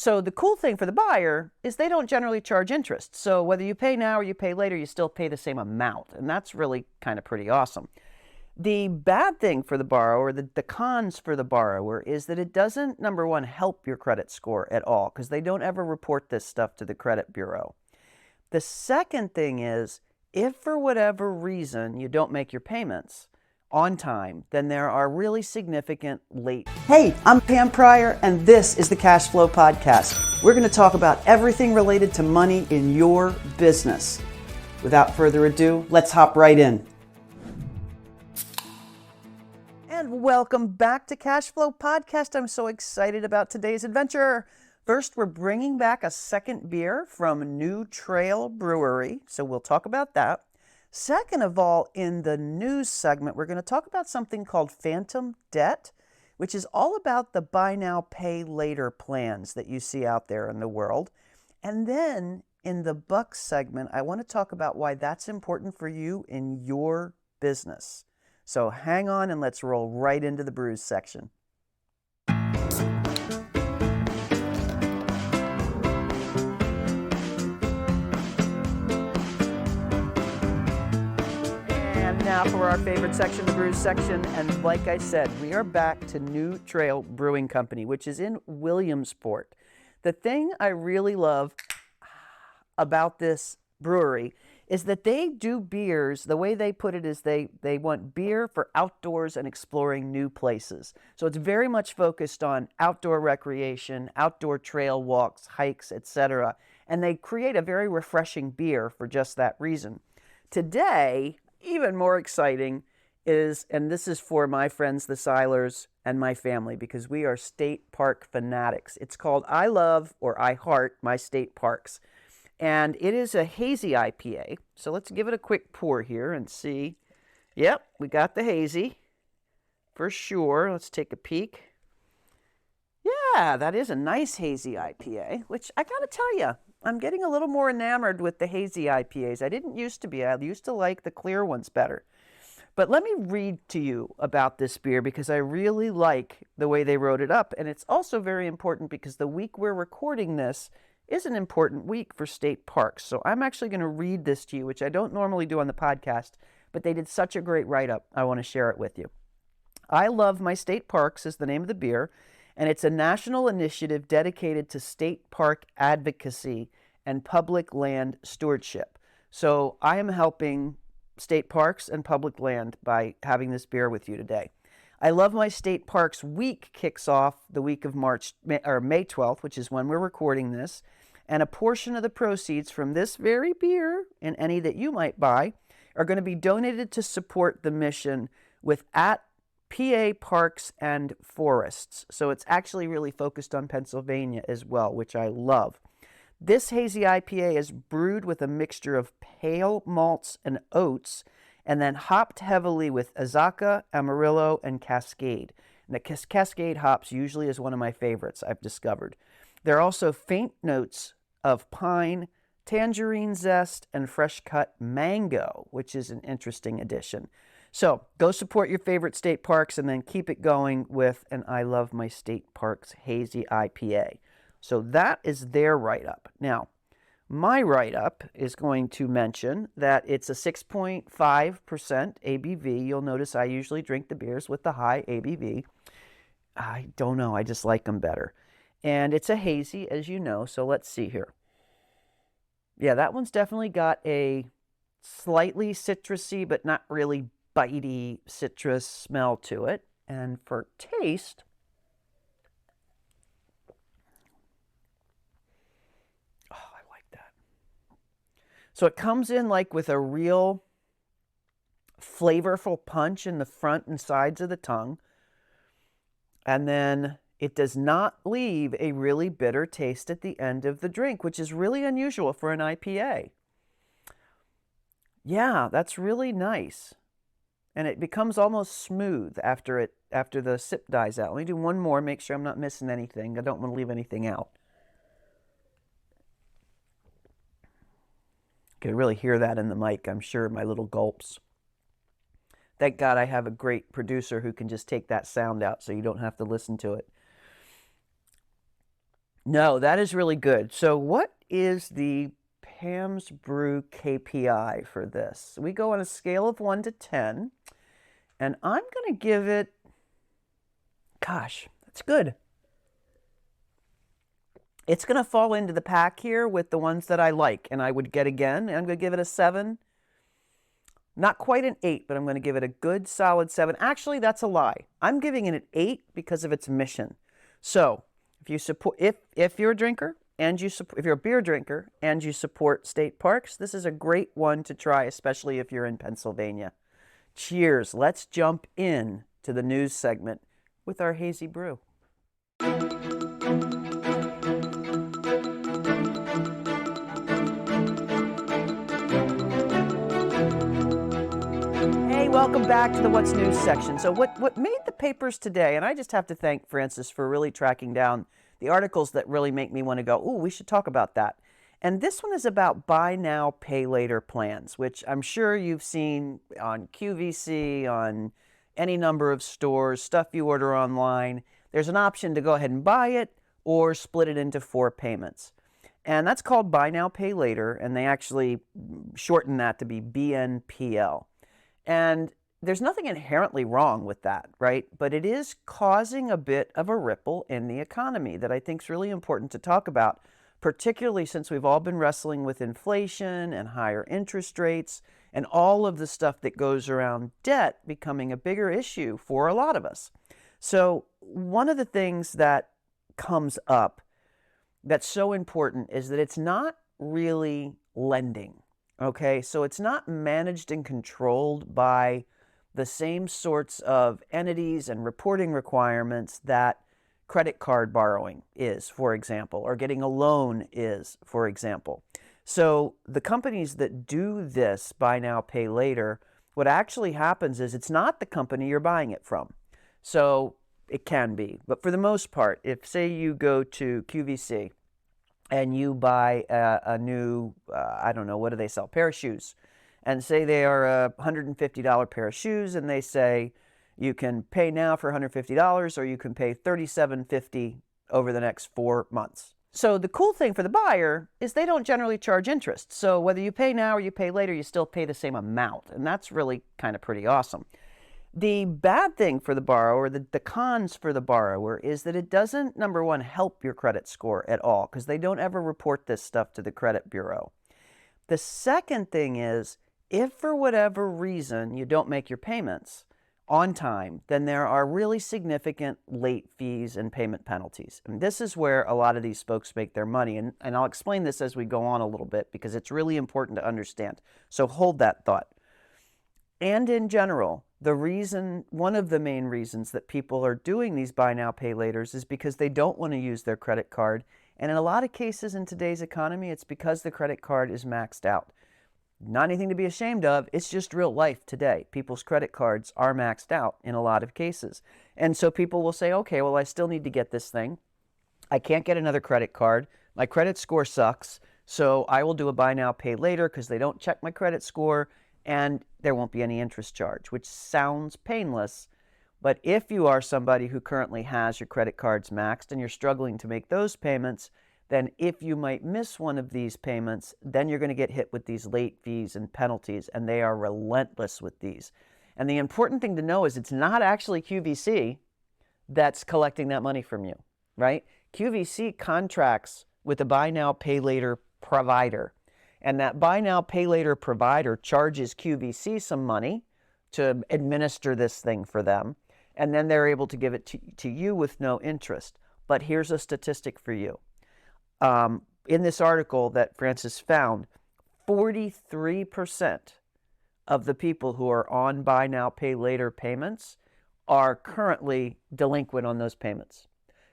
So the cool thing for the buyer is they don't generally charge interest. So whether you pay now or you pay later, you still pay the same amount. And that's really kind of pretty awesome. The bad thing for the borrower, the cons for the borrower, is that it doesn't, number one, help your credit score at all, because they don't ever report this stuff to the credit bureau. The second thing is, if for whatever reason you don't make your payments on time, then there are really significant late. Hey, I'm Pam Prior, and this is the Cash Flow Podcast. We're going to talk about everything related to money in your business. Without further ado, let's hop right in. And welcome back to Cash Flow Podcast. I'm so excited about today's adventure. First, we're bringing back a second beer from new Trail Brewery, so we'll talk about that. Second of all, in the news segment, we're going to talk about something called phantom debt, which is all about the buy now, pay later plans that you see out there in the world. And then in the Bucks segment, I want to talk about why that's important for you in your business. So hang on and let's roll right into the brews section. And now for our favorite section, the brews section. And like I said, we are back to New Trail Brewing Company, which is in Williamsport. The thing I really love about this brewery is that they do beers, the way they put it is they want beer for outdoors and exploring new places. So it's very much focused on outdoor recreation, outdoor trail walks, hikes, etc. And they create a very refreshing beer for just that reason. Today, even more exciting is, and this is for my friends, the Silers, and my family, because we are state park fanatics. It's called I Love, or I Heart, My State Parks. And it is a hazy IPA. So let's give it a quick pour here and see. Yep, we got the hazy for sure. Let's take a peek. Yeah, that is a nice hazy IPA, which I gotta tell you, I'm getting a little more enamored with the hazy IPAs. I didn't used to be. I used to like the clear ones better. But let me read to you about this beer because I really like the way they wrote it up. And it's also very important because the week we're recording this is an important week for state parks. So I'm actually going to read this to you, which I don't normally do on the podcast, but they did such a great write-up. I want to share it with you. I Love My State Parks is the name of the beer, and it's a national initiative dedicated to state park advocacy and public land stewardship. So I am helping state parks and public land by having this beer with you today. I Love My State Parks week kicks off the week of May 12th, which is when we're recording this, and a portion of the proceeds from this very beer and any that you might buy are going to be donated to support the mission with at PA Parks and Forests. So it's actually really focused on Pennsylvania as well, which I love. This hazy IPA is brewed with a mixture of pale malts and oats, and then hopped heavily with Azacca, Amarillo, and Cascade. And the Cascade hops usually is one of my favorites I've discovered. There are also faint notes of pine, tangerine zest, and fresh-cut mango, which is an interesting addition. So go support your favorite state parks and then keep it going with an I Love My State Parks hazy IPA. So that is their write-up. Now, my write-up is going to mention that it's a 6.5% ABV. You'll notice I usually drink the beers with the high ABV. I don't know, I just like them better. And it's a hazy, as you know, so let's see here. Yeah, that one's definitely got a slightly citrusy, but not really bitey citrus smell to it. And for taste, so it comes in like with a real flavorful punch in the front and sides of the tongue. And then it does not leave a really bitter taste at the end of the drink, which is really unusual for an IPA. Yeah, that's really nice. And it becomes almost smooth after the sip dies out. Let me do one more, make sure I'm not missing anything. I don't want to leave anything out. You can really hear that in the mic, I'm sure, my little gulps. Thank God I have a great producer who can just take that sound out so you don't have to listen to it. No, that is really good. So what is the Pam's Brew KPI for this? We go on a scale of 1 to 10, and I'm going to give it, gosh, that's good. It's going to fall into the pack here with the ones that I like and I would get again. I'm going to give it a 7. Not quite an 8, but I'm going to give it a good solid 7. Actually, that's a lie. I'm giving it an 8 because of its mission. So, if you support, if you're a drinker and if you're a beer drinker and you support state parks, this is a great one to try, especially if you're in Pennsylvania. Cheers. Let's jump in to the news segment with our hazy brew. Welcome back to the What's News section. So what made the papers today, and I just have to thank Francis for really tracking down the articles that really make me want to go, ooh, we should talk about that. And this one is about buy now, pay later plans, which I'm sure you've seen on QVC, on any number of stores, stuff you order online. There's an option to go ahead and buy it or split it into 4 payments. And that's called buy now, pay later, and they actually shorten that to be BNPL. And there's nothing inherently wrong with that, right? But it is causing a bit of a ripple in the economy that I think is really important to talk about, particularly since we've all been wrestling with inflation and higher interest rates and all of the stuff that goes around debt becoming a bigger issue for a lot of us. So one of the things that comes up that's so important is that it's not really lending. Okay, so it's not managed and controlled by the same sorts of entities and reporting requirements that credit card borrowing is, for example, or getting a loan is, for example. So the companies that do this buy now, pay later, what actually happens is it's not the company you're buying it from. So it can be, but for the most part, if say you go to QVC and you buy a new, I don't know, what do they sell? Pair of shoes. And say they are a $150 pair of shoes, and they say you can pay now for $150 or you can pay $37.50 over the next 4 months. So the cool thing for the buyer is they don't generally charge interest. So whether you pay now or you pay later, you still pay the same amount. And that's really kind of pretty awesome. The bad thing for the borrower, the cons for the borrower, is that it doesn't, number one, help your credit score at all because they don't ever report this stuff to the credit bureau. The second thing is, if for whatever reason you don't make your payments on time, then there are really significant late fees and payment penalties. And this is where a lot of these folks make their money. And I'll explain this as we go on a little bit because it's really important to understand. So hold that thought. And in general, one of the main reasons that people are doing these buy now, pay laters is because they don't want to use their credit card. And in a lot of cases in today's economy, it's because the credit card is maxed out. Not anything to be ashamed of. It's just real life today. People's credit cards are maxed out in a lot of cases. And so people will say, okay, well, I still need to get this thing. I can't get another credit card. My credit score sucks. So I will do a buy now, pay later because they don't check my credit score and there won't be any interest charge, which sounds painless. But if you are somebody who currently has your credit cards maxed and you're struggling to make those payments, then if you might miss one of these payments, then you're going to get hit with these late fees and penalties, and they are relentless with these. And the important thing to know is it's not actually QVC that's collecting that money from you, right? QVC contracts with a buy now, pay later provider. And that buy now, pay later provider charges QVC some money to administer this thing for them. And then they're able to give it to you with no interest. But here's a statistic for you. In this article that Francis found, 43% of the people who are on buy now, pay later payments are currently delinquent on those payments,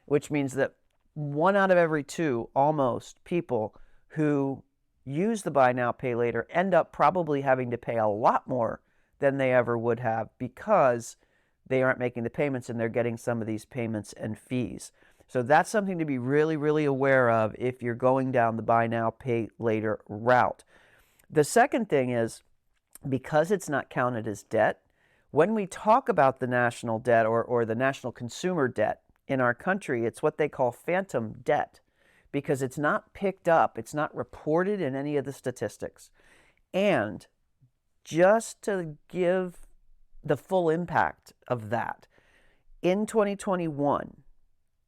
which means that 1 out of every 2, almost, people who use the buy now, pay later end up probably having to pay a lot more than they ever would have because they aren't making the payments and they're getting some of these payments and fees. So that's something to be really, really aware of if you're going down the buy now, pay later route. The second thing is, because it's not counted as debt, when we talk about the national debt or the national consumer debt in our country, it's what they call phantom debt. because it's not picked up, it's not reported in any of the statistics. And just to give the full impact of that, in 2021,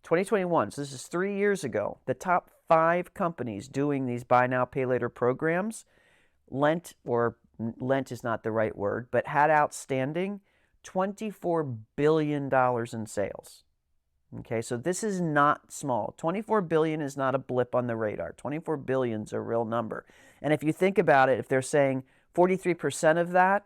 so this is 3 years ago, the top 5 companies doing these buy now, pay later programs lent is not the right word, but had outstanding $24 billion in sales. Okay, so this is not small. 24 billion is not a blip on the radar. 24 billion is a real number. And if you think about it, if they're saying 43% of that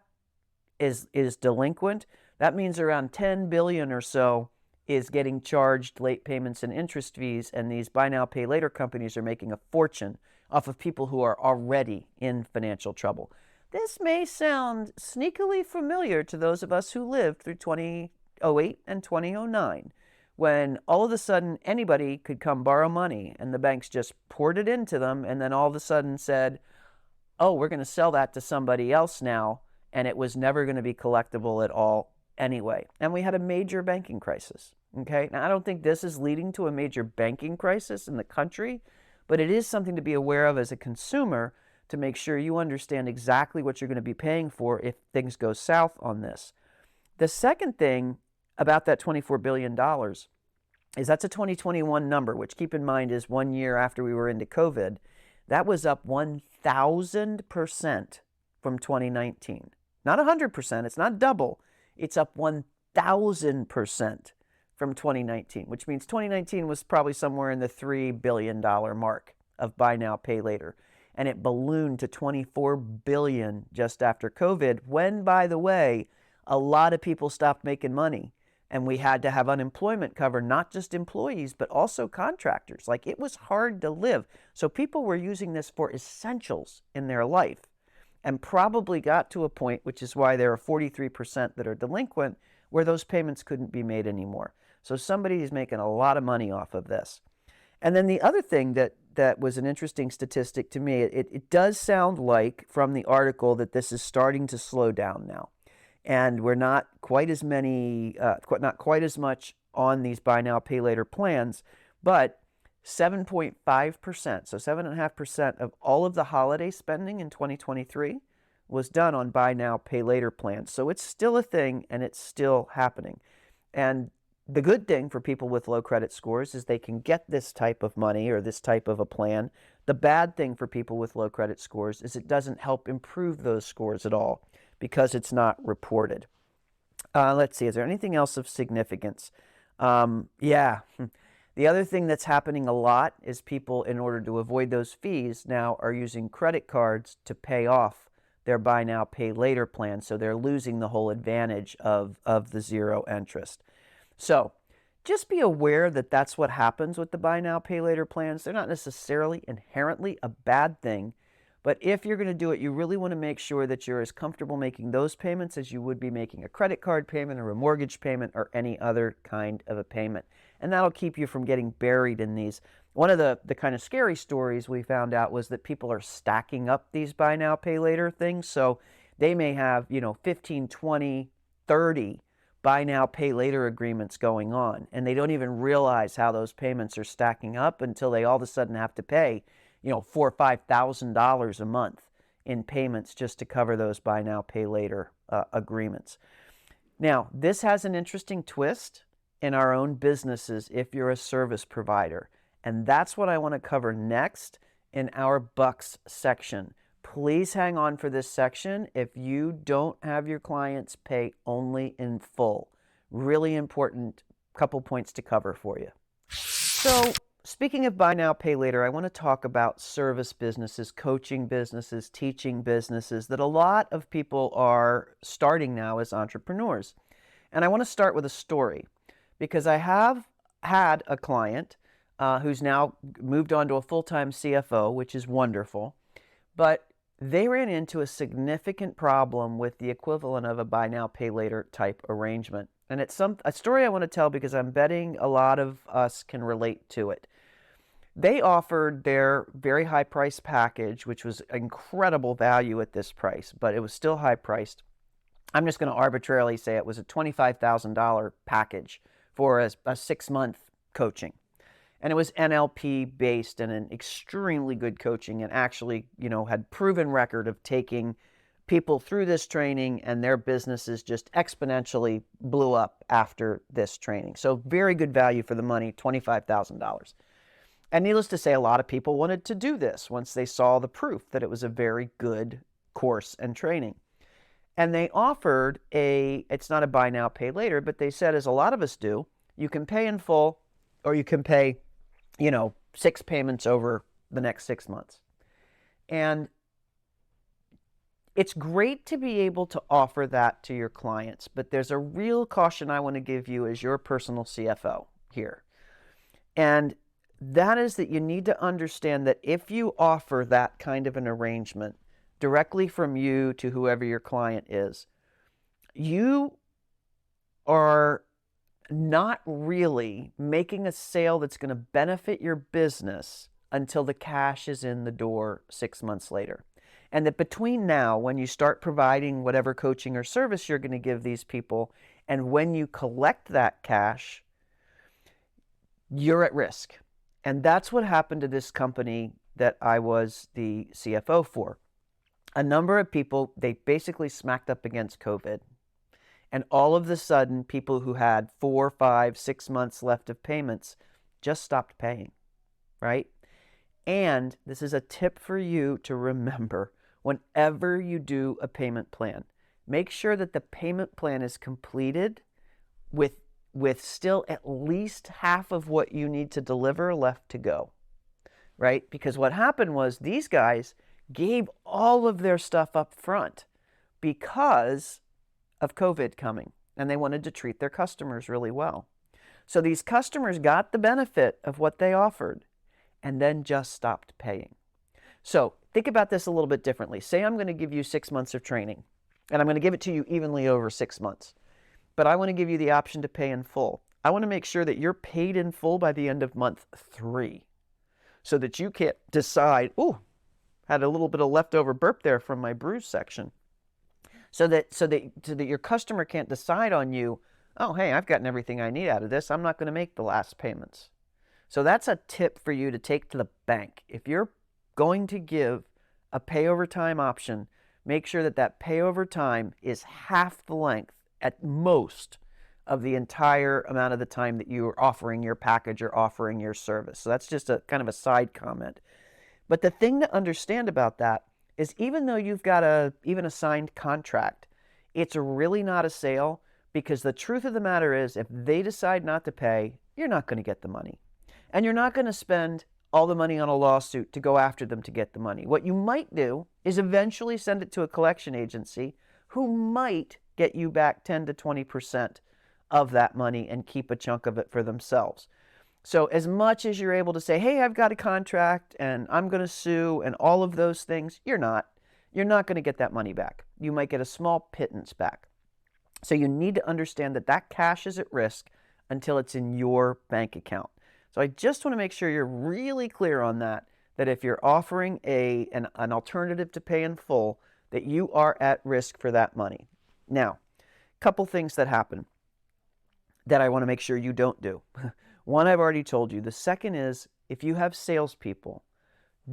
is delinquent, that means around 10 billion or so is getting charged late payments and interest fees, and these buy now, pay later companies are making a fortune off of people who are already in financial trouble. This may sound sneakily familiar to those of us who lived through 2008 and 2009, when all of a sudden anybody could come borrow money and the banks just poured it into them, and then all of a sudden said, oh, we're going to sell that to somebody else now, and it was never going to be collectible at all anyway. And we had a major banking crisis. Okay, now I don't think this is leading to a major banking crisis in the country, but it is something to be aware of as a consumer to make sure you understand exactly what you're going to be paying for if things go south on this. The second thing about that $24 billion is that's a 2021 number, which keep in mind is 1 year after we were into COVID. That was up 1,000% from 2019. Not 100%, it's not double, it's up 1,000% from 2019, which means 2019 was probably somewhere in the $3 billion mark of buy now, pay later. And it ballooned to 24 billion just after COVID, when, by the way, a lot of people stopped making money and we had to have unemployment cover not just employees, but also contractors. Like, it was hard to live. So people were using this for essentials in their life, and probably got to a point, which is why there are 43% that are delinquent, where those payments couldn't be made anymore. So somebody is making a lot of money off of this. And then the other thing that was an interesting statistic to me, it does sound like from the article that this is starting to slow down now. And we're not quite as many, not quite as much on these buy now, pay later plans, but 7.5%, so 7.5% of all of the holiday spending in 2023 was done on buy now, pay later plans. So it's still a thing, and it's still happening. And the good thing for people with low credit scores is they can get this type of money or this type of a plan. The bad thing for people with low credit scores is it doesn't help improve those scores at all because it's not reported. Let's see, is there anything else of significance? Yeah. The other thing that's happening a lot is people, in order to avoid those fees, now are using credit cards to pay off their buy now, pay later plan. So they're losing the whole advantage of the zero interest. So just be aware that that's what happens with the buy now, pay later plans. They're not necessarily inherently a bad thing, but if you're going to do it, you really want to make sure that you're as comfortable making those payments as you would be making a credit card payment or a mortgage payment or any other kind of a payment. And that'll keep you from getting buried in these. One of the kind of scary stories we found out was that people are stacking up these buy now, pay later things. So they may have, 15, 20, 30 buy now, pay later agreements going on, and they don't even realize how those payments are stacking up until they all of a sudden have to pay, $4,000 or $5,000 a month in payments just to cover those buy now, pay later agreements. Now, this has an interesting twist in our own businesses if you're a service provider, and that's what I want to cover next in our Bucks section. Please hang on for this section if you don't have your clients pay only in full. Really important couple points to cover for you. So speaking of buy now, pay later, I want to talk about service businesses, coaching businesses, teaching businesses that a lot of people are starting now as entrepreneurs. And I want to start with a story because I have had a client who's now moved on to a full-time CFO, which is wonderful, but they ran into a significant problem with the equivalent of a buy now, pay later type arrangement. And it's a story I want to tell because I'm betting a lot of us can relate to it. They offered their very high price package, which was incredible value at this price, but it was still high priced. I'm just going to arbitrarily say it was a $25,000 package for a 6-month coaching. And it was NLP based and an extremely good coaching, and actually, had proven record of taking people through this training, and their businesses just exponentially blew up after this training. So very good value for the money, $25,000. And needless to say, a lot of people wanted to do this once they saw the proof that it was a very good course and training. And they offered it's not a buy now, pay later, but they said, as a lot of us do, you can pay in full, or you can pay, 6 payments over the next 6 months. And it's great to be able to offer that to your clients, but there's a real caution I want to give you as your personal CFO here. And that is that you need to understand that if you offer that kind of an arrangement directly from you to whoever your client is, you are not really making a sale that's going to benefit your business until the cash is in the door 6 months later. And that between now, when you start providing whatever coaching or service you're going to give these people, and when you collect that cash, you're at risk. And that's what happened to this company that I was the CFO for. A number of people, they basically smacked up against COVID. And all of a sudden, people who had 4, 5, 6 months left of payments just stopped paying, right? And this is a tip for you to remember whenever you do a payment plan. Make sure that the payment plan is completed with still at least half of what you need to deliver left to go, right? Because what happened was these guys gave all of their stuff up front because of COVID coming, and they wanted to treat their customers really well. So these customers got the benefit of what they offered and then just stopped paying. So think about this a little bit differently. Say I'm going to give you 6 months of training, and I'm going to give it to you evenly over 6 months. But I want to give you the option to pay in full. I want to make sure that you're paid in full by the end of month 3, so that you can't decide, had a little bit of leftover burp there from my brews section. So that your customer can't decide on you, oh, hey, I've gotten everything I need out of this. I'm not going to make the last payments. So that's a tip for you to take to the bank. If you're going to give a pay over time option, make sure that that pay over time is half the length at most of the entire amount of the time that you are offering your package or offering your service. So that's just a kind of a side comment. But the thing to understand about that is, even though you've got even a signed contract, it's really not a sale, because the truth of the matter is, if they decide not to pay, you're not going to get the money. And you're not going to spend all the money on a lawsuit to go after them to get the money. What you might do is eventually send it to a collection agency who might get you back 10 to 20% of that money and keep a chunk of it for themselves. So as much as you're able to say, hey, I've got a contract and I'm going to sue and all of those things, you're not going to get that money back. You might get a small pittance back. So you need to understand that that cash is at risk until it's in your bank account. So I just want to make sure you're really clear on that if you're offering an alternative to pay in full, that you are at risk for that money. Now, a couple things that happen that I want to make sure you don't do. One, I've already told you. The second is, if you have salespeople,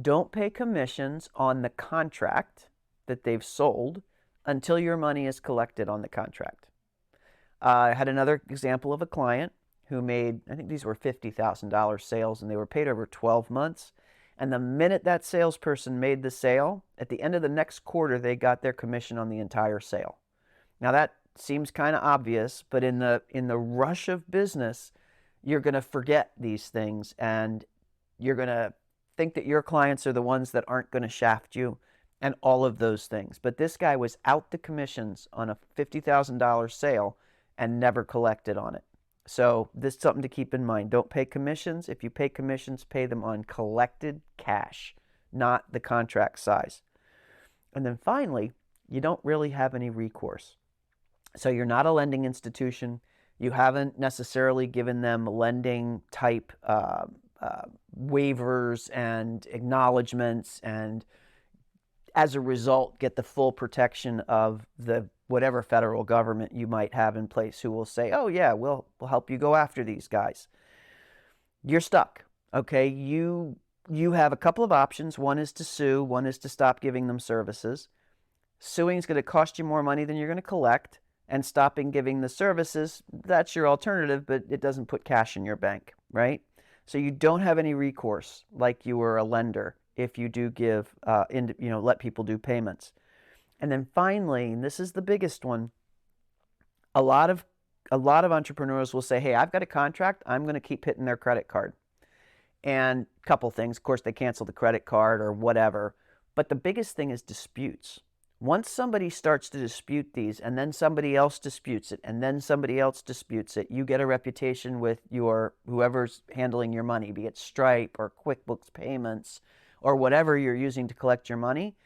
don't pay commissions on the contract that they've sold until your money is collected on the contract. I had another example of a client who made, I think these were $50,000 sales, and they were paid over 12 months. And the minute that salesperson made the sale, at the end of the next quarter, they got their commission on the entire sale. Now that seems kind of obvious, but in the rush of business, you're going to forget these things, and you're going to think that your clients are the ones that aren't going to shaft you and all of those things. But this guy was out the commissions on a $50,000 sale and never collected on it. So this is something to keep in mind. Don't pay commissions. If you pay commissions, pay them on collected cash, not the contract size. And then finally, you don't really have any recourse. So you're not a lending institution. You haven't necessarily given them lending type waivers and acknowledgments, and as a result, get the full protection of the whatever federal government you might have in place, who will say, oh yeah, we'll help you go after these guys. You're stuck. okay, you have a couple of options. One is to sue, one is to stop giving them services. Suing is going to cost you more money than you're going to collect, and stopping giving the services, that's your alternative, but it doesn't put cash in your bank, right? So you don't have any recourse like you were a lender if you do give, let people do payments. And then finally, and this is the biggest one, a lot of entrepreneurs will say, hey, I've got a contract, I'm going to keep hitting their credit card. And a couple things, of course, they cancel the credit card or whatever. But the biggest thing is disputes. Once somebody starts to dispute these, and then somebody else disputes it, and then somebody else disputes it, you get a reputation with your whoever's handling your money, be it Stripe or QuickBooks Payments or whatever you're using to collect your money,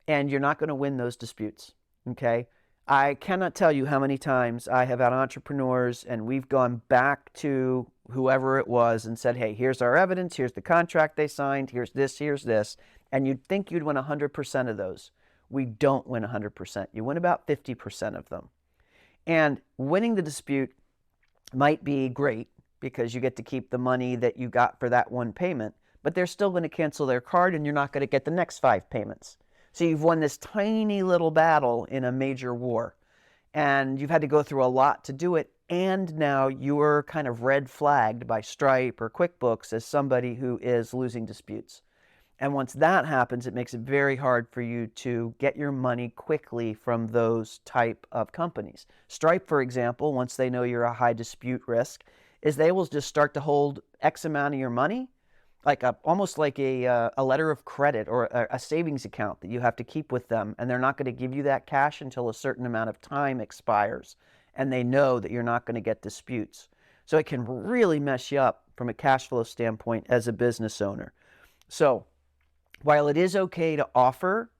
and you're not going to win those disputes, okay? I cannot tell you how many times I have had entrepreneurs and we've gone back to whoever it was and said, hey, here's our evidence, here's the contract they signed, here's this, and you'd think you'd win 100% of those. We don't win 100%. You win about 50% of them. And winning the dispute might be great because you get to keep the money that you got for that one payment, but they're still going to cancel their card and you're not going to get the next 5 payments. So you've won this tiny little battle in a major war, and you've had to go through a lot to do it, and now you're kind of red flagged by Stripe or QuickBooks as somebody who is losing disputes. And once that happens, it makes it very hard for you to get your money quickly from those type of companies. Stripe, for example, once they know you're a high dispute risk, is they will just start to hold X amount of your money, like almost like a letter of credit or a savings account that you have to keep with them, and they're not going to give you that cash until a certain amount of time expires, and they know that you're not going to get disputes. So it can really mess you up from a cash flow standpoint as a business owner. So while it is okay to offer,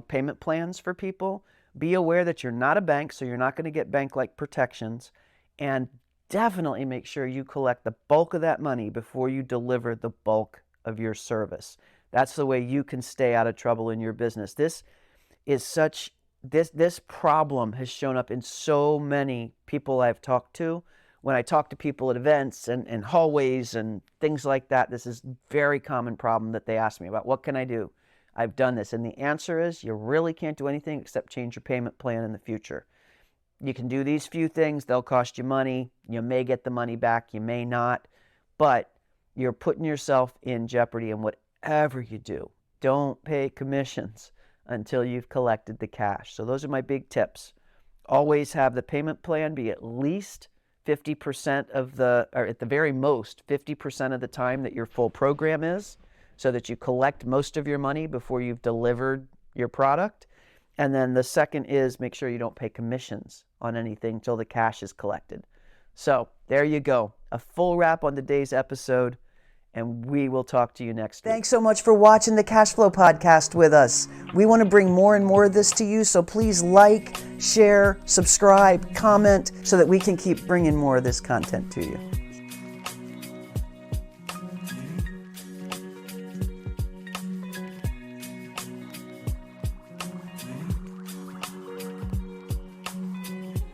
payment plans for people, be aware that you're not a bank, so you're not going to get bank-like protections, and definitely make sure you collect the bulk of that money before you deliver the bulk of your service. That's the way you can stay out of trouble in your business. This problem has shown up in so many people I've talked to. When I talk to people at events and hallways and things like that, this is a very common problem that they ask me about. What can I do? I've done this. And the answer is you really can't do anything except change your payment plan in the future. You can do these few things. They'll cost you money. You may get the money back. You may not. But you're putting yourself in jeopardy in whatever you do. Don't pay commissions until you've collected the cash. So those are my big tips. Always have the payment plan be at least 50% or at the very most, 50% of the time that your full program is, so that you collect most of your money before you've delivered your product. And then the second is make sure you don't pay commissions on anything until the cash is collected. So there you go. A full wrap on today's episode, and we will talk to you next week. Thanks so much for watching the Cash Flow Podcast with us. We want to bring more and more of this to you, so please like, share, subscribe, comment, so that we can keep bringing more of this content to you.